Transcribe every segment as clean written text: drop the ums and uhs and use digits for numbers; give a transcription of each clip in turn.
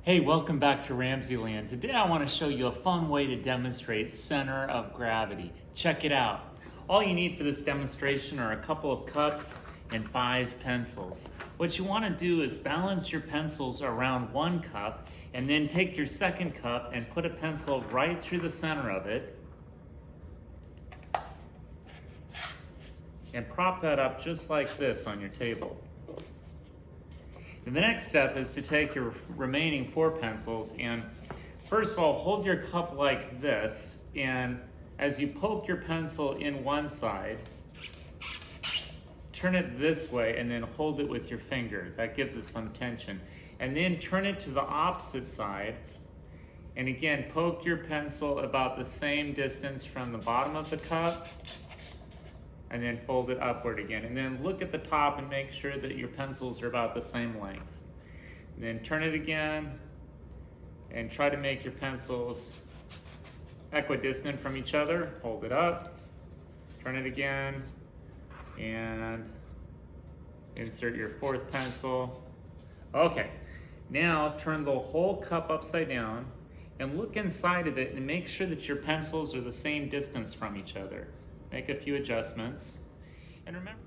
Hey, welcome back to RamZland. Today I want to show you a fun way to demonstrate center of gravity. Check it out. All you need for this demonstration are a couple of cups and 5 pencils. What you want to do is balance your pencils around one cup and then take your second cup and put a pencil right through the center of it and prop that up just like this on your table. And the next step is to take your remaining 4 pencils and first of all, hold your cup like this, and as you poke your pencil in one side, turn it this way and then hold it with your finger. That gives it some tension. And then turn it to the opposite side, and again, poke your pencil about the same distance from the bottom of the cup, and then fold it upward again. And then look at the top and make sure that your pencils are about the same length. And then turn it again and try to make your pencils equidistant from each other. Hold it up, turn it again, and insert your 4th pencil. Okay, now turn the whole cup upside down and look inside of it and make sure that your pencils are the same distance from each other. Make a few adjustments. And remember.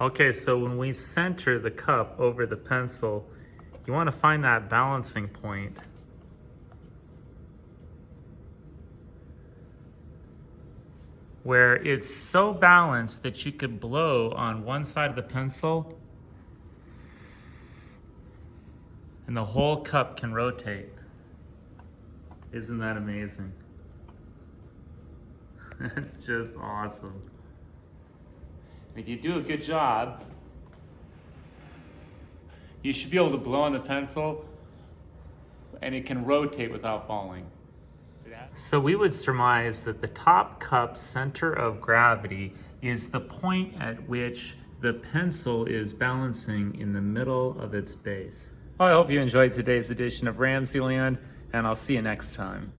Okay, so when we center the cup over the pencil, you want to find that balancing point. Where it's so balanced that you could blow on one side of the pencil and the whole cup can rotate. Isn't that amazing? That's just awesome. If you do a good job, you should be able to blow on the pencil and it can rotate without falling. So we would surmise that the top cup's center of gravity is the point at which the pencil is balancing in the middle of its base. Well, I hope you enjoyed today's edition of RamZland, and I'll see you next time.